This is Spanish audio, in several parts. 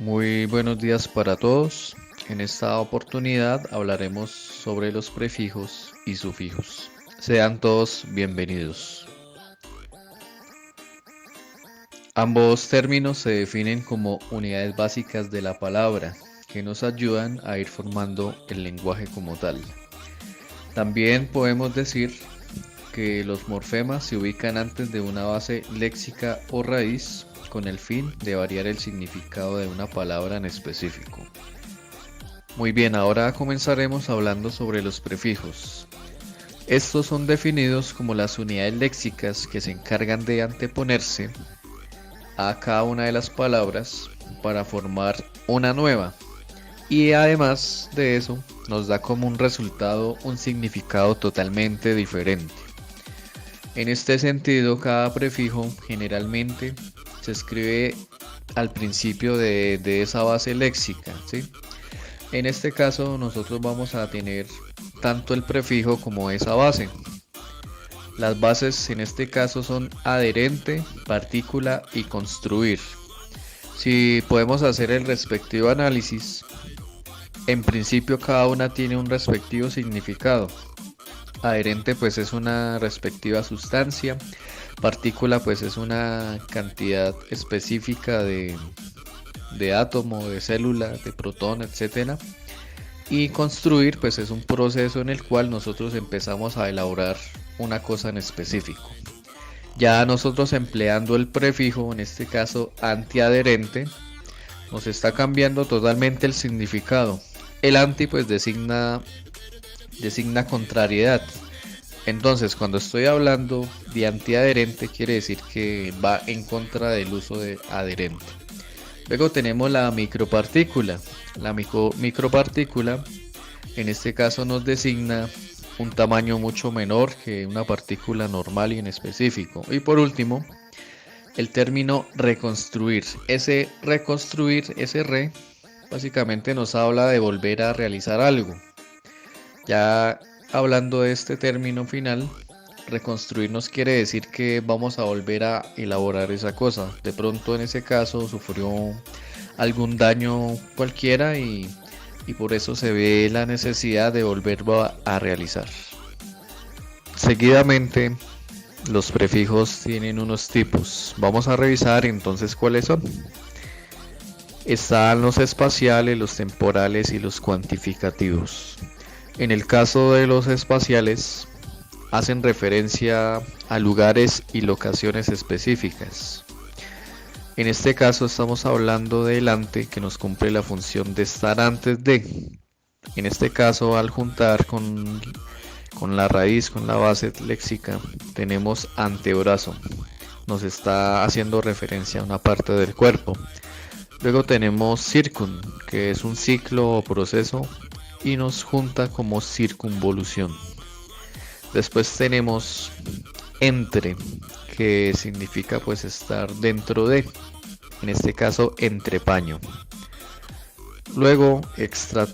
Muy buenos días para todos. En esta oportunidad hablaremos sobre los prefijos y sufijos. Sean todos bienvenidos. Ambos términos se definen como unidades básicas de la palabra que nos ayudan a ir formando el lenguaje como tal. También podemos decir que los morfemas se ubican antes de una base léxica o raíz con el fin de variar el significado de una palabra en específico. Muy bien, ahora comenzaremos hablando sobre los prefijos. Estos son definidos como las unidades léxicas que se encargan de anteponerse a cada una de las palabras para formar una nueva. Y además de eso, nos da como un resultado un significado totalmente diferente. En este sentido, cada prefijo generalmente se escribe al principio de esa base léxica, ¿sí? En este caso, nosotros vamos a tener tanto el prefijo como esa base. Las bases en este caso son adherente, partícula y construir. Si podemos hacer el respectivo análisis, en principio cada una tiene un respectivo significado. Adherente pues es una respectiva sustancia, partícula pues es una cantidad específica de átomo, de célula, de protón, etcétera. Y construir pues es un proceso en el cual nosotros empezamos a elaborar una cosa en específico. Ya nosotros empleando el prefijo, en este caso antiadherente, nos está cambiando totalmente el significado. El anti pues designa contrariedad. Entonces, cuando estoy hablando de antiadherente, quiere decir que va en contra del uso de adherente. Luego tenemos la micropartícula. La micropartícula, en este caso, nos designa un tamaño mucho menor que una partícula normal y en específico. Y por último, el término reconstruir. Ese reconstruir, ese re, básicamente nos habla de volver a realizar algo. Ya hablando de este término final, reconstruir nos quiere decir que vamos a volver a elaborar esa cosa. De pronto en ese caso sufrió algún daño cualquiera y por eso se ve la necesidad de volverlo a realizar. Seguidamente, los prefijos tienen unos tipos. Vamos a revisar entonces cuáles son. Están los espaciales, los temporales y los cuantificativos. En el caso de los espaciales, hacen referencia a lugares y locaciones específicas. En este caso estamos hablando del ante que nos cumple la función de estar antes de. En este caso, al juntar con la raíz, con la base léxica, tenemos antebrazo. Nos está haciendo referencia a una parte del cuerpo. Luego tenemos circun, que es un ciclo o proceso y nos junta como circunvolución. Después tenemos entre, que significa pues estar dentro de, en este caso entrepaño. Luego extra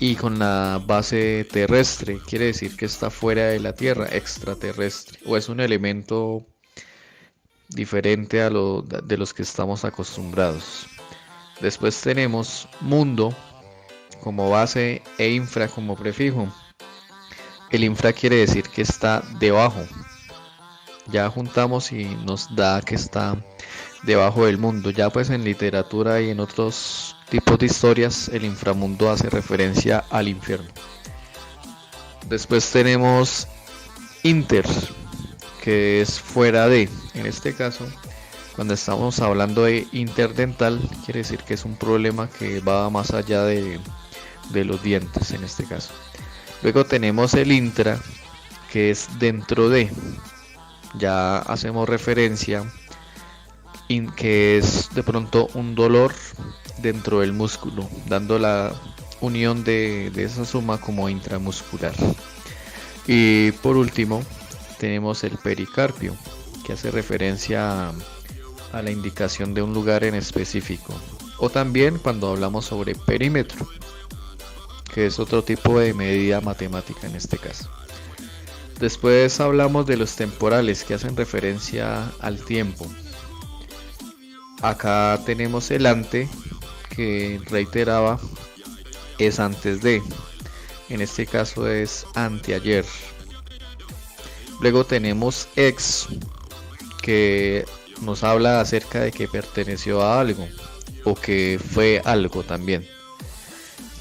y con la base terrestre, quiere decir que está fuera de la Tierra, extraterrestre, o es un elemento diferente de los que estamos acostumbrados. Después tenemos mundo como base e infra como prefijo. El infra quiere decir que está debajo. Ya juntamos y nos da que está debajo del mundo. Ya pues en literatura y en otros tipos de historias el inframundo hace referencia al infierno. Después tenemos inter, que es fuera de. En este caso, cuando estamos hablando de interdental, quiere decir que es un problema que va más allá de los dientes en este caso. Luego tenemos el intra, que es dentro de. Ya hacemos referencia que es de pronto un dolor dentro del músculo, dando la unión de esa suma como intramuscular. Y por último tenemos el pericarpio, que hace referencia a la indicación de un lugar en específico. O también cuando hablamos sobre perímetro, que es otro tipo de medida matemática en este caso. Después hablamos de los temporales, que hacen referencia al tiempo. Acá tenemos el ante, que reiteraba es antes de. En este caso es anteayer. Luego tenemos ex, que nos habla acerca de que perteneció a algo o que fue algo también.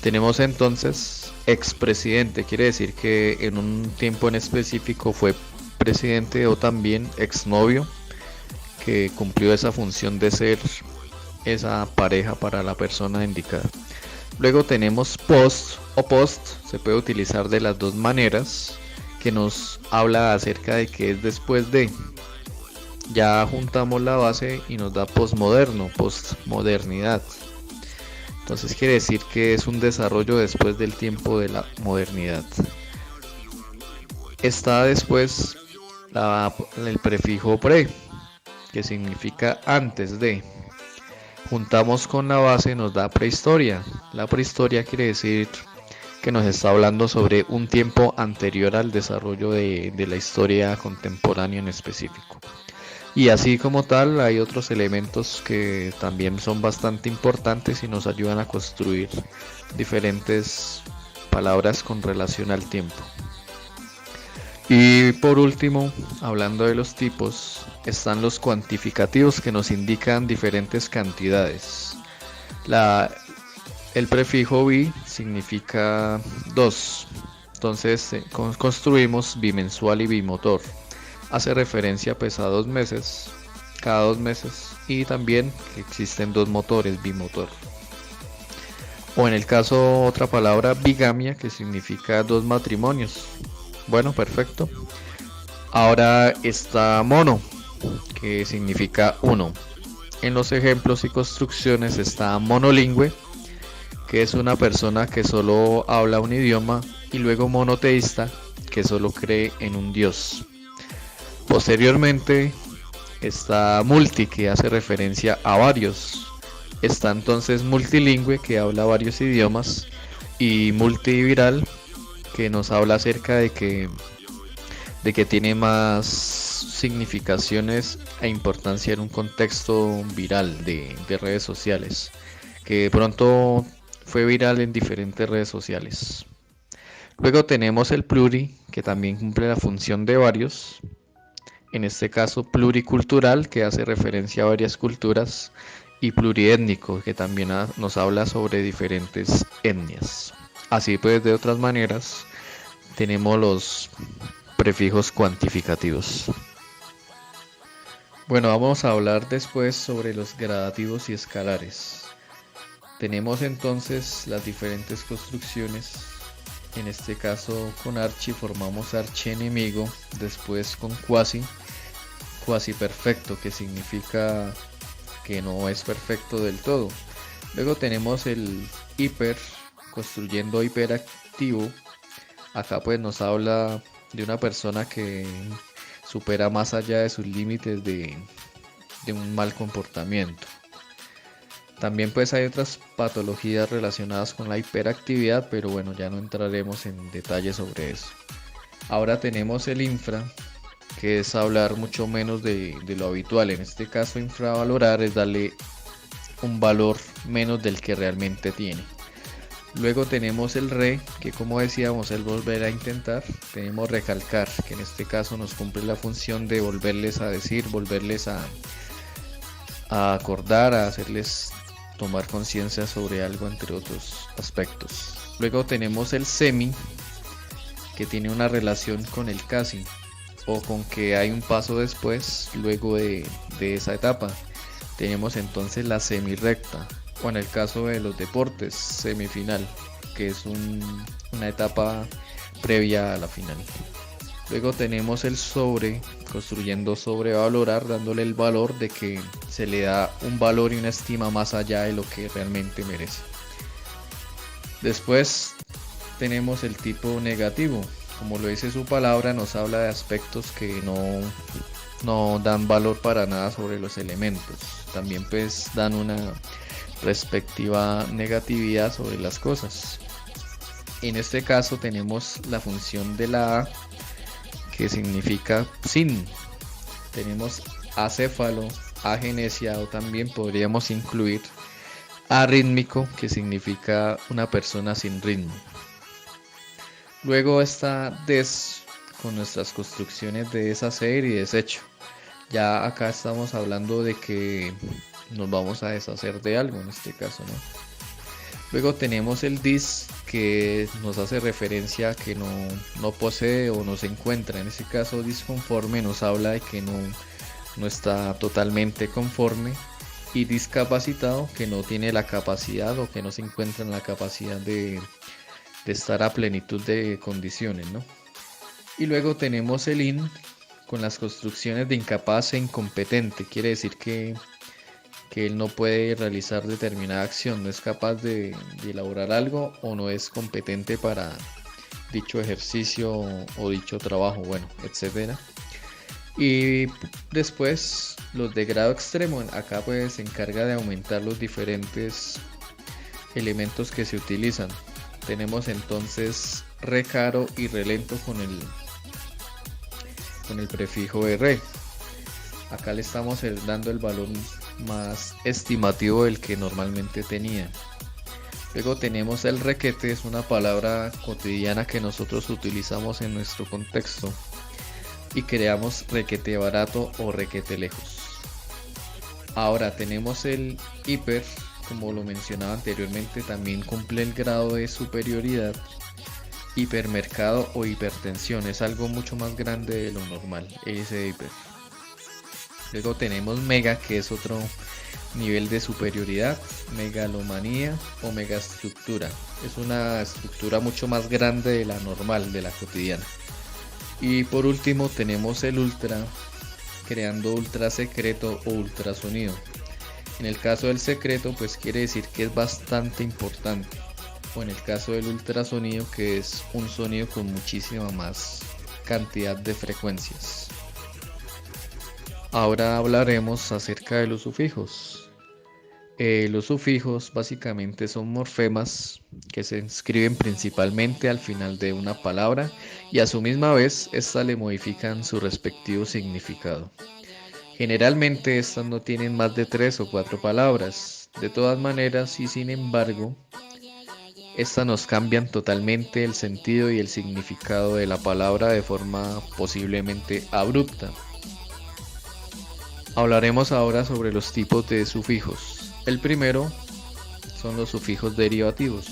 Tenemos entonces expresidente, quiere decir que en un tiempo en específico fue presidente, o también exnovio, que cumplió esa función de ser esa pareja para la persona indicada. Luego tenemos post o post, se puede utilizar de las dos maneras, que nos habla acerca de que es después de. Ya juntamos la base y nos da postmoderno, postmodernidad. Entonces quiere decir que es un desarrollo después del tiempo de la modernidad. Está después el prefijo pre, que significa antes de. Juntamos con la base, nos da prehistoria. La prehistoria quiere decir que nos está hablando sobre un tiempo anterior al desarrollo de la historia contemporánea en específico. Y así como tal, hay otros elementos que también son bastante importantes y nos ayudan a construir diferentes palabras con relación al tiempo. Y por último, hablando de los tipos, están los cuantificativos, que nos indican diferentes cantidades. El prefijo bi significa 2. Entonces construimos bimensual y bimotor. Hace referencia pues a 2 meses, cada 2 meses, y también que existen 2 motores, bimotor. O en el caso otra palabra, bigamia, que significa 2 matrimonios. Bueno, perfecto. Ahora está mono, que significa 1. En los ejemplos y construcciones está monolingüe, que es una persona que solo habla un idioma, y luego monoteísta, que solo cree en un dios. Posteriormente está multi, que hace referencia a varios. Está entonces multilingüe, que habla varios idiomas, y multiviral, que nos habla acerca de que tiene más significaciones e importancia en un contexto viral de redes sociales, que pronto fue viral en diferentes redes sociales. Luego tenemos el pluri, que también cumple la función de varios. En este caso pluricultural, que hace referencia a varias culturas, y pluriétnico, que también nos habla sobre diferentes etnias. Así pues, de otras maneras, tenemos los prefijos cuantificativos. Bueno, vamos a hablar después sobre los gradativos y escalares. Tenemos entonces las diferentes construcciones. En este caso con archi formamos archienemigo, después con cuasi perfecto, que significa que no es perfecto del todo. Luego tenemos el hiper, construyendo hiperactivo. Acá pues nos habla de una persona que supera más allá de sus límites de un mal comportamiento. También pues hay otras patologías relacionadas con la hiperactividad, pero bueno, ya no entraremos en detalles sobre eso. Ahora tenemos el infra, que es hablar mucho menos de lo habitual. En este caso, infravalorar es darle un valor menos del que realmente tiene. Luego tenemos el re, que como decíamos, el volver a intentar. Tenemos recalcar, que en este caso nos cumple la función de volverles a decir, volverles a acordar, a hacerles tomar conciencia sobre algo, entre otros aspectos. Luego tenemos el semi, que tiene una relación con el casi, o con que hay un paso después, luego de esa etapa. Tenemos entonces la semi-recta, o en el caso de los deportes, semifinal, que es una etapa previa a la final. Luego tenemos el sobre, construyendo sobrevalorar, dándole el valor de que se le da un valor y una estima más allá de lo que realmente merece. Después tenemos el tipo negativo. Como lo dice su palabra, nos habla de aspectos que no dan valor para nada sobre los elementos. También pues dan una respectiva negatividad sobre las cosas. En este caso tenemos la función de la A, que significa sin. Tenemos acéfalo, agenesia, o también podríamos incluir arrítmico, que significa una persona sin ritmo. Luego está des, con nuestras construcciones de deshacer y desecho. Ya acá estamos hablando de que nos vamos a deshacer de algo, en este caso, ¿no? Luego tenemos el dis, que nos hace referencia a que no posee o no se encuentra. En este caso, disconforme nos habla de que no está totalmente conforme. Y discapacitado, que no tiene la capacidad o que no se encuentra en la capacidad de estar a plenitud de condiciones, ¿no? Y luego tenemos el in, con las construcciones de incapaz e incompetente. Quiere decir que él no puede realizar determinada acción, no es capaz de elaborar algo o no es competente para dicho ejercicio o dicho trabajo, bueno, etcétera. Y después los de grado extremo, acá pues se encarga de aumentar los diferentes elementos que se utilizan. Tenemos entonces re caro y re lento con el prefijo de re. Acá le estamos dando el valor más estimativo del que normalmente tenía. Luego tenemos el requete, es una palabra cotidiana que nosotros utilizamos en nuestro contexto y creamos requete barato o requete lejos. Ahora tenemos el hiper, como lo mencionaba anteriormente, también cumple el grado de superioridad. Hipermercado o hipertensión, es algo mucho más grande de lo normal, ese hiper. Luego tenemos mega, que es otro nivel de superioridad, megalomanía o megaestructura. Es una estructura mucho más grande de la normal, de la cotidiana. Y por último tenemos el ultra, creando ultra secreto o ultrasonido. En el caso del secreto, pues quiere decir que es bastante importante. O en el caso del ultrasonido, que es un sonido con muchísima más cantidad de frecuencias. Ahora hablaremos acerca de los sufijos. Los sufijos básicamente son morfemas que se inscriben principalmente al final de una palabra y a su misma vez esta le modifican su respectivo significado. Generalmente estas no tienen más de 3 o 4 palabras. De todas maneras y sin embargo, estas nos cambian totalmente el sentido y el significado de la palabra de forma posiblemente abrupta. Hablaremos ahora sobre los tipos de sufijos. El primero son los sufijos derivativos.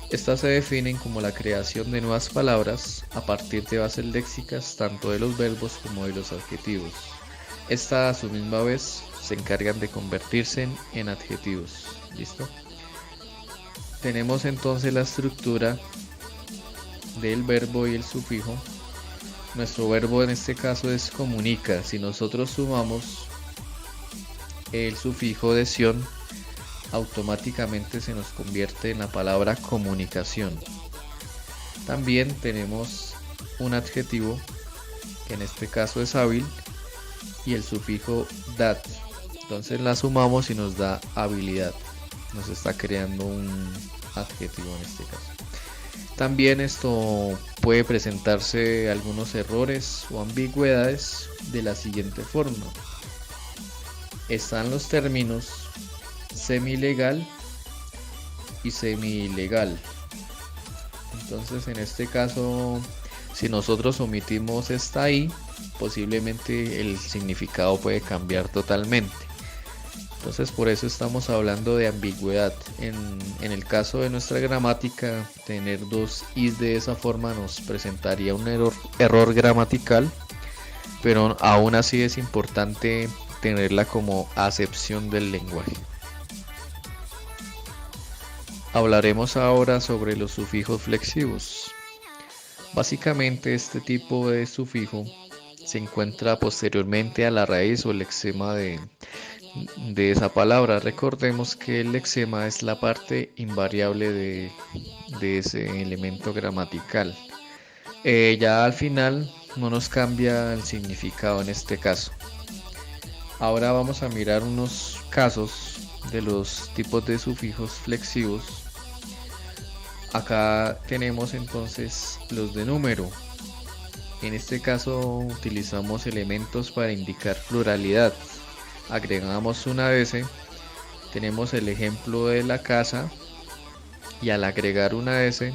Estas se definen como la creación de nuevas palabras a partir de bases léxicas tanto de los verbos como de los adjetivos. Estas a su misma vez se encargan de convertirse en adjetivos. ¿Listo? Tenemos entonces la estructura del verbo y el sufijo. Nuestro verbo en este caso es comunica. Si nosotros sumamos el sufijo de ción, automáticamente se nos convierte en la palabra comunicación. También tenemos un adjetivo, que en este caso es hábil, y el sufijo dat. Entonces la sumamos y nos da habilidad. Nos está creando un adjetivo en este caso. También esto puede presentarse algunos errores o ambigüedades de la siguiente forma. Están los términos semilegal y semi-ilegal. Entonces en este caso, si nosotros omitimos esta i, posiblemente el significado puede cambiar totalmente. Entonces por eso estamos hablando de ambigüedad. En el caso de nuestra gramática, tener dos is de esa forma nos presentaría un error gramatical, pero aún así es importante tenerla como acepción del lenguaje. Hablaremos ahora sobre los sufijos flexivos. Básicamente este tipo de sufijo se encuentra posteriormente a la raíz o el lexema de esa palabra. Recordemos que el lexema es la parte invariable de ese elemento gramatical. Ya al final no nos cambia el significado en este caso. Ahora vamos a mirar unos casos de los tipos de sufijos flexivos. Acá tenemos entonces los de número. En este caso utilizamos elementos para indicar pluralidad. agregamos una S, tenemos el ejemplo de la casa y al agregar una S,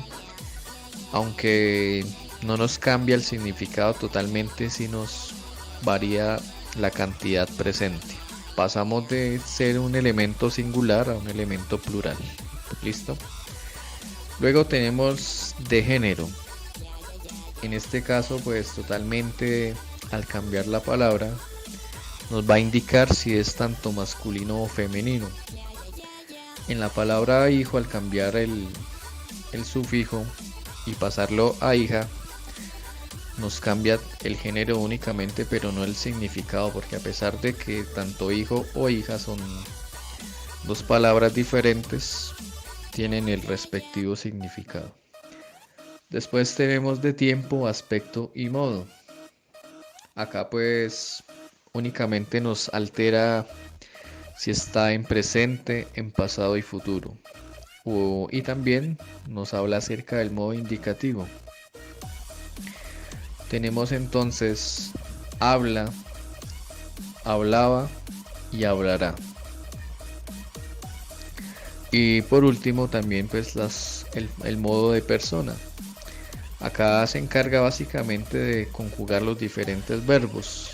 aunque no nos cambia el significado totalmente, sí nos varía la cantidad presente. Pasamos de ser un elemento singular a un elemento plural. ¿Listo? Luego tenemos de género. En este caso, pues totalmente al cambiar la palabra, nos va a indicar si es tanto masculino o femenino. En la palabra hijo, al cambiar el sufijo y pasarlo a hija, nos cambia el género únicamente, pero no el significado, porque a pesar de que tanto hijo o hija son dos palabras diferentes, tienen el respectivo significado. Después tenemos de tiempo, aspecto y modo. Acá pues únicamente nos altera si está en presente, en pasado y futuro. Y también nos habla acerca del modo indicativo. Tenemos entonces habla, hablaba y hablará. Y por último también pues el modo de persona. Acá se encarga básicamente de conjugar los diferentes verbos.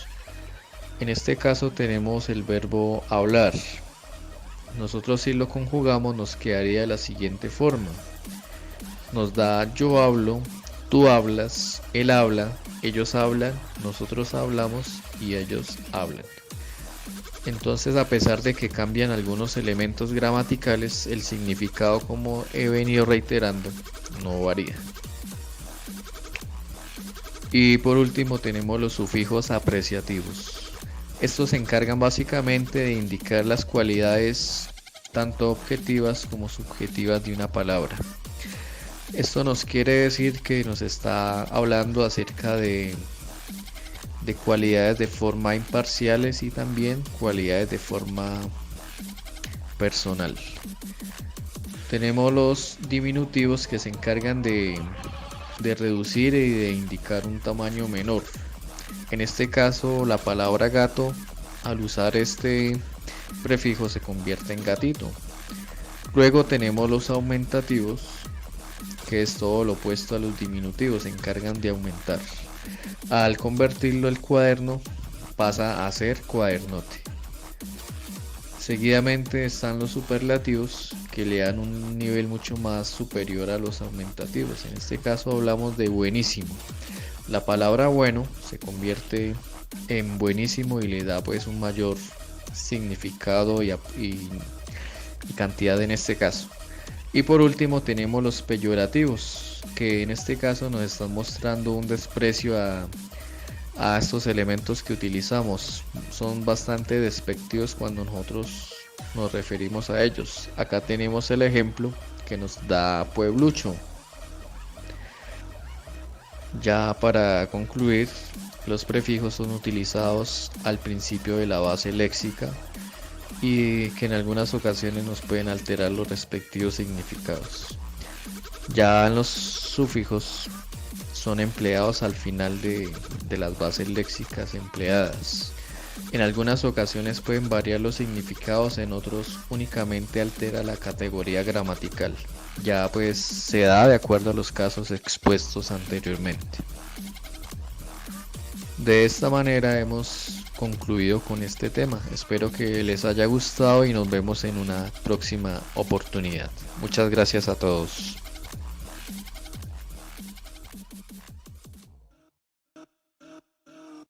En este caso tenemos el verbo hablar. Nosotros si lo conjugamos nos quedaría de la siguiente forma. Nos da yo hablo, tú hablas, él habla, ellos hablan, nosotros hablamos y ellos hablan. Entonces, a pesar de que cambian algunos elementos gramaticales, el significado, como he venido reiterando, no varía. Y por último tenemos los sufijos apreciativos. Estos se encargan básicamente de indicar las cualidades tanto objetivas como subjetivas de una palabra. Esto nos quiere decir que nos está hablando acerca de cualidades de forma imparciales y también cualidades de forma personal. Tenemos los diminutivos que se encargan de reducir y de indicar un tamaño menor. En este caso, la palabra gato, al usar este prefijo, se convierte en gatito. Luego tenemos los aumentativos, que es todo lo opuesto a los diminutivos, se encargan de aumentar. Al convertirlo el cuaderno, pasa a ser cuadernote. Seguidamente están los superlativos, que le dan un nivel mucho más superior a los aumentativos. En este caso hablamos de buenísimo. La palabra bueno se convierte en buenísimo y le da pues un mayor significado y cantidad en este caso. Y por último tenemos los peyorativos, que en este caso nos están mostrando un desprecio a estos elementos que utilizamos. Son bastante despectivos cuando nosotros nos referimos a ellos. Acá tenemos el ejemplo que nos da pueblucho. Ya para concluir, los prefijos son utilizados al principio de la base léxica y que en algunas ocasiones nos pueden alterar los respectivos significados. Ya los sufijos son empleados al final de las bases léxicas empleadas. En algunas ocasiones pueden variar los significados, en otros únicamente altera la categoría gramatical. Ya pues se da de acuerdo a los casos expuestos anteriormente. De esta manera hemos concluido con este tema. Espero que les haya gustado y nos vemos en una próxima oportunidad. Muchas gracias a todos.